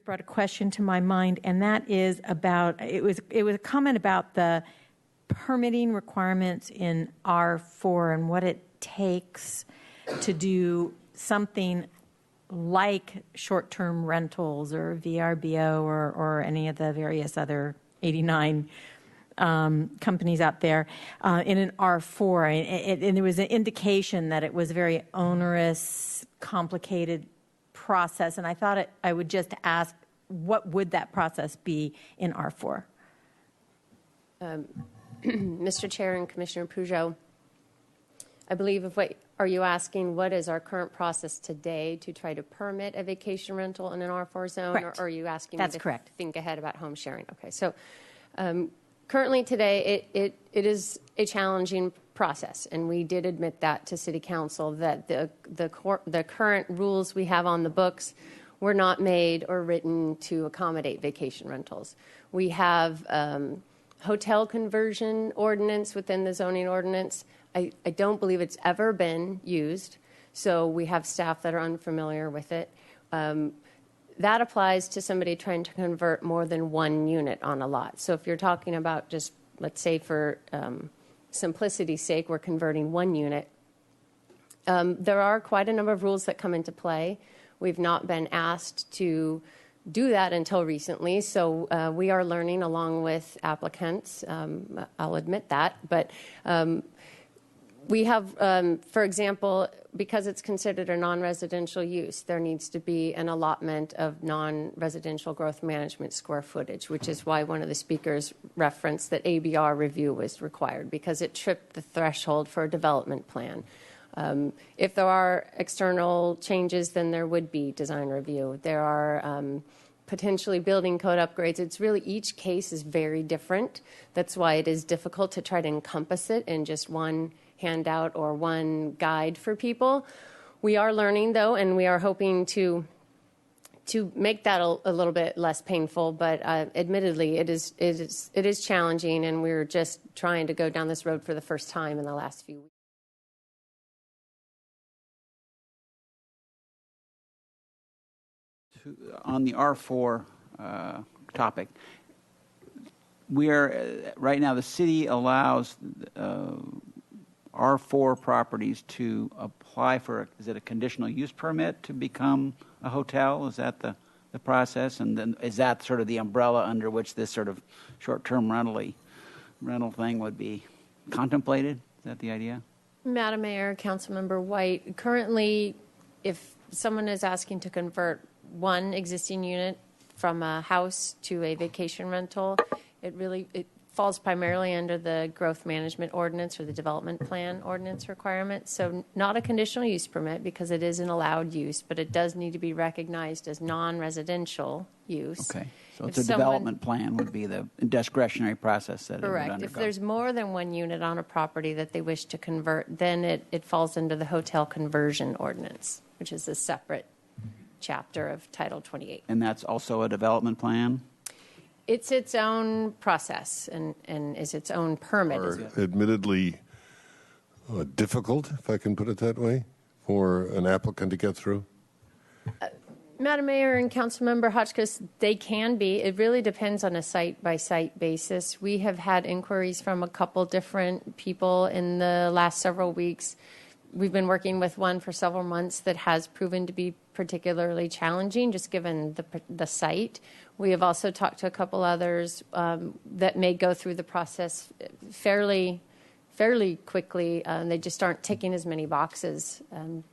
brought a question to my mind, and that is about, it was a comment about the permitting requirements in R-4 and what it takes to do something like short-term rentals or VRBO or any of the various other 89 companies out there in an R-4. And there was an indication that it was a very onerous, complicated process. And I thought I would just ask, what would that process be in R-4? Mr. Chair and Commissioner Peugeot, I believe are you asking what is our current process today to try to permit a vacation rental in an R4 zone? Correct. Or are you asking That's me to correct. think ahead about home sharing? Okay, so currently today it is a challenging process, and we did admit that to City Council, that the current rules we have on the books were not made or written to accommodate vacation rentals. We have hotel conversion ordinance within the zoning ordinance. I don't believe it's ever been used, so we have staff that are unfamiliar with it. That applies to somebody trying to convert more than one unit on a lot. So if you're talking about just, let's say for simplicity's sake, we're converting one unit, there are quite a number of rules that come into play. We've not been asked to do that until recently, so we are learning along with applicants. I'll admit that, but we have, for example, because it's considered a non-residential use, there needs to be an allotment of non-residential growth management square footage, which is why one of the speakers referenced that ABR review was required, because it tripped the threshold for a development plan. If there are external changes, then there would be design review. There are potentially building code upgrades. It's really, each case is very different. That's why it is difficult to try to encompass it in just one handout or one guide for people. We are learning, though, and we are hoping to make that a little bit less painful, but admittedly, it is challenging, and we're just trying to go down this road for the first time in the last few weeks. On the R4 topic, we are right now, the city allows R4 properties to apply for, is it a conditional use permit to become a hotel? Is that the process? And then is that sort of the umbrella under which this sort of short-term rental thing would be contemplated? Is that the idea? Madam Mayor, Councilmember White, currently, if someone is asking to convert one existing unit from a house to a vacation rental, it falls primarily under the growth management ordinance or the development plan ordinance requirement. So not a conditional use permit, because it is an allowed use, but it does need to be recognized as non-residential use. Okay, so it's a development plan would be the discretionary process that it would undergo. Correct. If there's more than one unit on a property that they wish to convert, then it falls under the hotel conversion ordinance, which is a separate chapter of Title 28. And that's also a development plan? It's its own process and is its own permit. Are admittedly difficult, if I can put it that way, for an applicant to get through? Madam Mayor and Councilmember Hotchkiss, they can be. It really depends on a site-by-site basis. We have had inquiries from a couple different people in the last several weeks. We've been working with one for several months that has proven to be particularly challenging, just given the site. We have also talked to a couple others that may go through the process fairly quickly. They just aren't ticking as many boxes,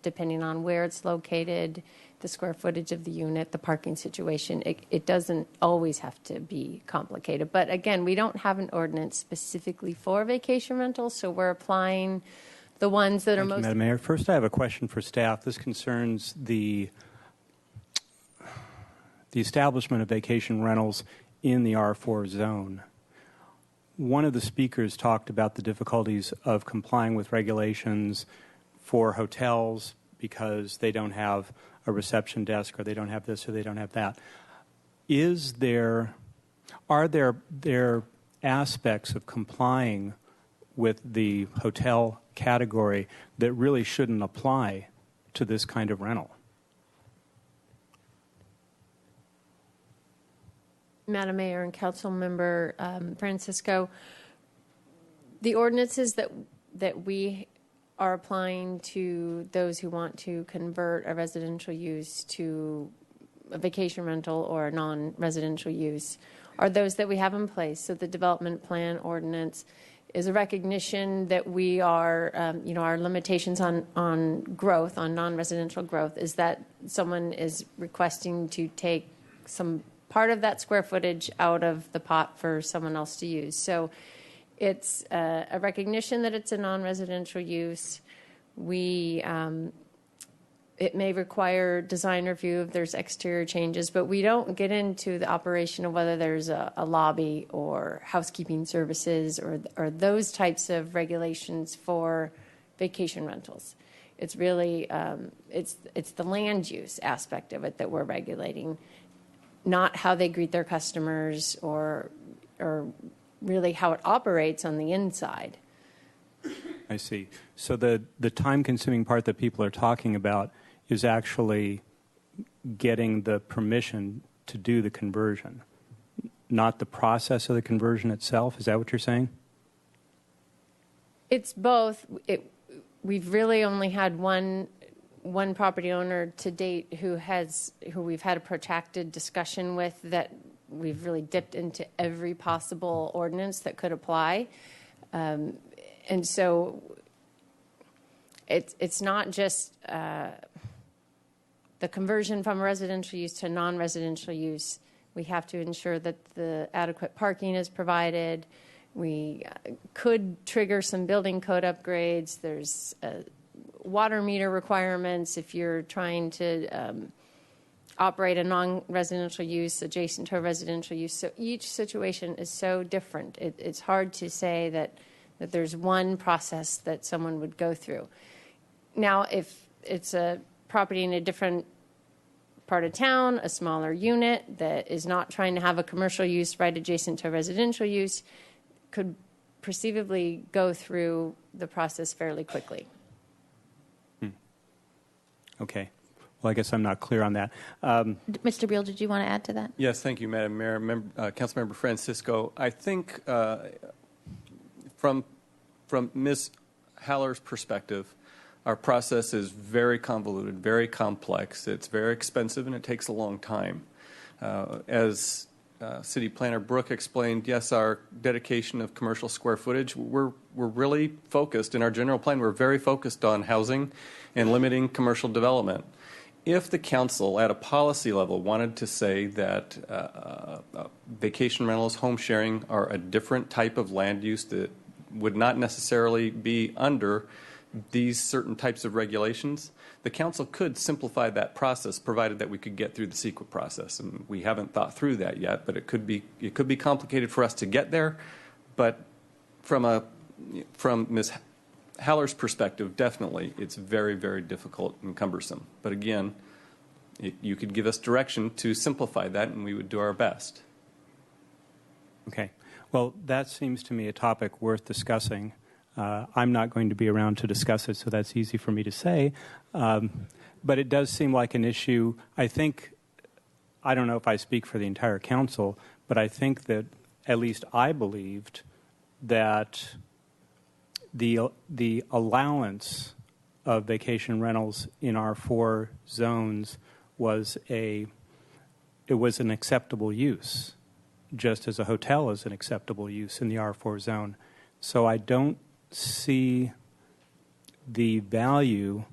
depending on where it's located, the square footage of the unit, the parking situation. It doesn't always have to be complicated. But again, we don't have an ordinance specifically for vacation rentals, so we're applying the ones that are most... Madam Mayor, first I have a question for staff. This concerns the establishment of vacation rentals in the R4 zone. One of the speakers talked about the difficulties of complying with regulations for hotels because they don't have a reception desk, or they don't have this, or they don't have that. Are there aspects of complying with the hotel category that really shouldn't apply to this kind of rental? Madam Mayor and Council Member Francisco, the ordinances that we are applying to those who want to convert a residential use to a vacation rental or a non-residential use are those that we have in place. So the development plan ordinance is a recognition that we are, our limitations on growth, on non-residential growth, is that someone is requesting to take some part of that square footage out of the pot for someone else to use. So it's a recognition that it's a non-residential use. It may require design review if there's exterior changes, but we don't get into the operation of whether there's a lobby or housekeeping services or those types of regulations for vacation rentals. It's really, it's the land use aspect of it that we're regulating, not how they greet their customers or really how it operates on the inside. I see. So the time-consuming part that people are talking about is actually getting the permission to do the conversion, not the process of the conversion itself. Is that what you're saying? It's both. We've really only had one property owner to date who we've had a protracted discussion with, that we've really dipped into every possible ordinance that could apply. And so it's not just the conversion from residential use to non-residential use. We have to ensure that the adequate parking is provided. We could trigger some building code upgrades. There's water meter requirements if you're trying to operate a non-residential use adjacent to a residential use. So each situation is so different. It's hard to say that there's one process that someone would go through. Now, if it's a property in a different part of town, a smaller unit that is not trying to have a commercial use right adjacent to a residential use, could perceivably go through the process fairly quickly. Okay. Well, I guess I'm not clear on that. Mr. Beal, did you want to add to that? Yes, thank you, Madam Mayor. Councilmember Francisco, I think from Ms. Haller's perspective, our process is very convoluted, very complex. It's very expensive, and it takes a long time. As City Planner Brooke explained, yes, our dedication of commercial square footage, we're really focused in our general plan. We're very focused on housing and limiting commercial development. If the council at a policy level wanted to say that vacation rentals, home sharing are a different type of land use that would not necessarily be under these certain types of regulations, the council could simplify that process, provided that we could get through the CEQA process. And we haven't thought through that yet, but it could be complicated for us to get there. But from Ms. Haller's perspective, definitely, it's very, very difficult and cumbersome. But again, you could give us direction to simplify that, and we would do our best. Okay. Well, that seems to me a topic worth discussing. I'm not going to be around to discuss it, so that's easy for me to say. But it does seem like an issue. I don't know if I speak for the entire council, but I think that at least I believed that the allowance of vacation rentals in R-4 zones was an acceptable use, just as a hotel is an acceptable use in the R-4 zone. So I don't see the value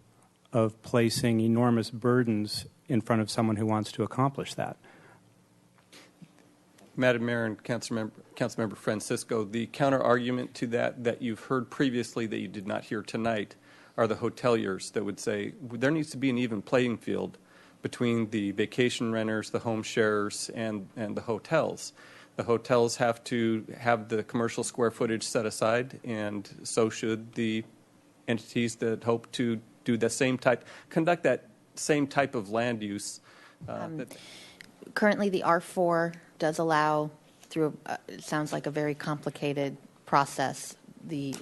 of placing enormous burdens in front of someone who wants to accomplish that. Madam Mayor and Councilmember Francisco, the counter-argument to that you've heard previously that you did not hear tonight are the hoteliers that would say there needs to be an even playing field between the vacation renters, the home sharers, and the hotels. The hotels have to have the commercial square footage set aside, and so should the entities that hope to do the same type, conduct that same type of land use. Currently, the R-4 does allow, through it sounds like a very complicated process, be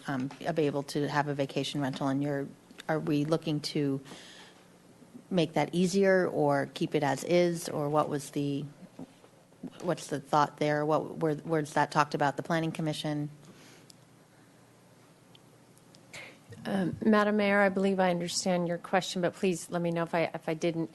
able to have a vacation rental. And are we looking to make that easier or keep it as is, or what was the what's the thought there? Where's that talked about? The Planning Commission? Madam Mayor, I believe I understand your question, but please let me know if I didn't.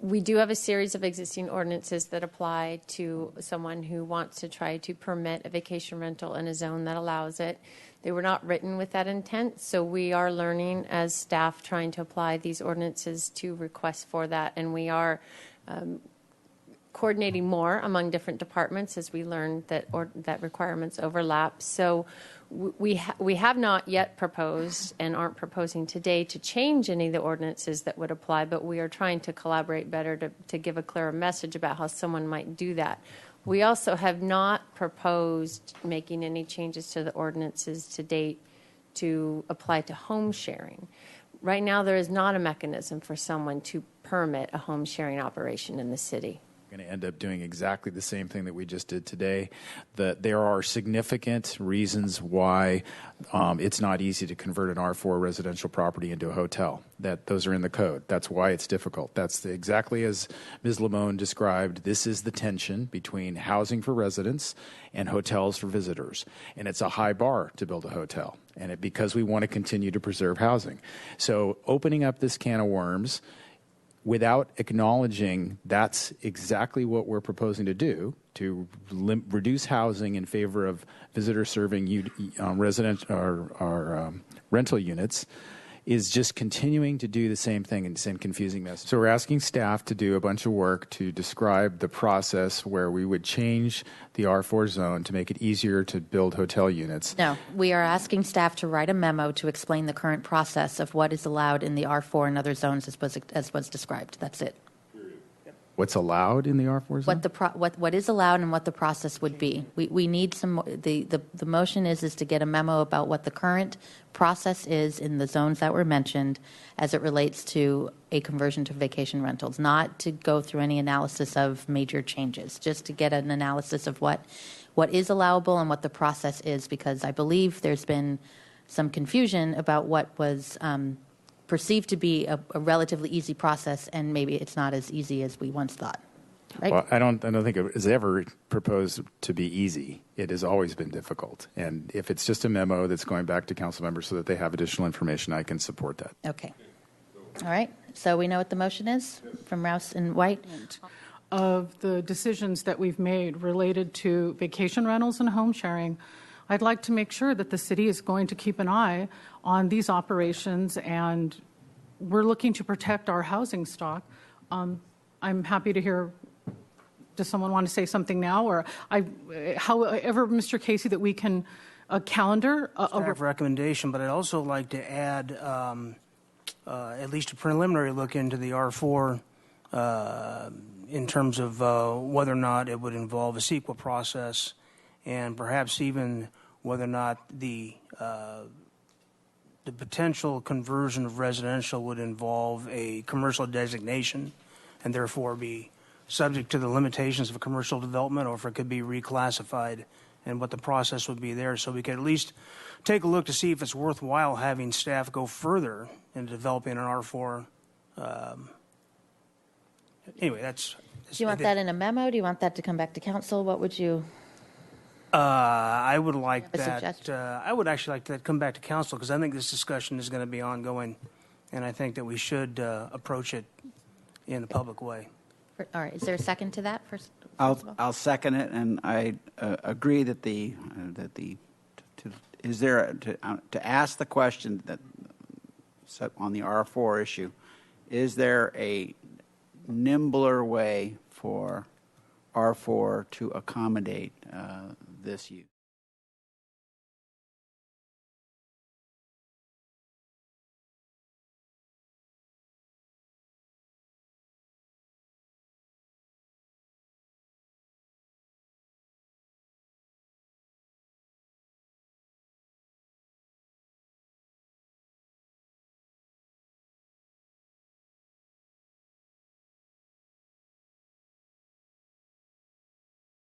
We do have a series of existing ordinances that apply to someone who wants to try to permit a vacation rental in a zone that allows it. They were not written with that intent, so we are learning as staff trying to apply these ordinances to requests for that, and we are coordinating more among different departments as we learn that requirements overlap. So we have not yet proposed and aren't proposing today to change any of the ordinances that would apply, but we are trying to collaborate better to give a clearer message about how someone might do that. We also have not proposed making any changes to the ordinances to date to apply to home sharing. Right now, there is not a mechanism for someone to permit a home sharing operation in the city. Going to end up doing exactly the same thing that we just did today. That there are significant reasons why it's not easy to convert an R4 residential property into a hotel. That those are in the code. That's why it's difficult. That's exactly as Ms. Lamone described. This is the tension between housing for residents and hotels for visitors, and it's a high bar to build a hotel. And because we want to continue to preserve housing, so opening up this can of worms without acknowledging that's exactly what we're proposing to do, to reduce housing in favor of visitor-serving rental units, is just continuing to do the same thing and send confusing messages. So we're asking staff to do a bunch of work to describe the process where we would change the R4 zone to make it easier to build hotel units. No, we are asking staff to write a memo to explain the current process of what is allowed in the R4 and other zones as was described. That's it. What's allowed in the R4 zone? What is allowed and what the process would be. We need some. The motion is to get a memo about what the current process is in the zones that were mentioned as it relates to a conversion to vacation rentals. Not to go through any analysis of major changes, just to get an analysis of what is allowable and what the process is, because I believe there's been some confusion about what was perceived to be a relatively easy process, and maybe it's not as easy as we once thought. Right? Well, I don't think it was ever proposed to be easy. It has always been difficult. And if it's just a memo that's going back to council members so that they have additional information, I can support that. Okay. All right. So we know what the motion is from Rouse and White. Of the decisions that we've made related to vacation rentals and home sharing, I'd like to make sure that the city is going to keep an eye on these operations, and we're looking to protect our housing stock. I'm happy to hear. Does someone want to say something now, or however, Mr. Casey, that we can calendar staff recommendation? But I'd also like to add at least a preliminary look into the R4 in terms of whether or not it would involve a CEQA process, and perhaps even whether or not the potential conversion of residential would involve a commercial designation and therefore be subject to the limitations of a commercial development, or if it could be reclassified and what the process would be there. So we could at least take a look to see if it's worthwhile having staff go further in developing an R4. Anyway, that's... Do you want that in a memo? Do you want that to come back to council? What would you... I would like A that. suggestion? I would actually like that to come back to council, because I think this discussion is going to be ongoing, and I think that we should approach it in a public way. All right. Is there a second to that? First of all? I'll second it, and I agree that to ask the question that on the R4 issue, is there a nimbler way for R4 to accommodate this use?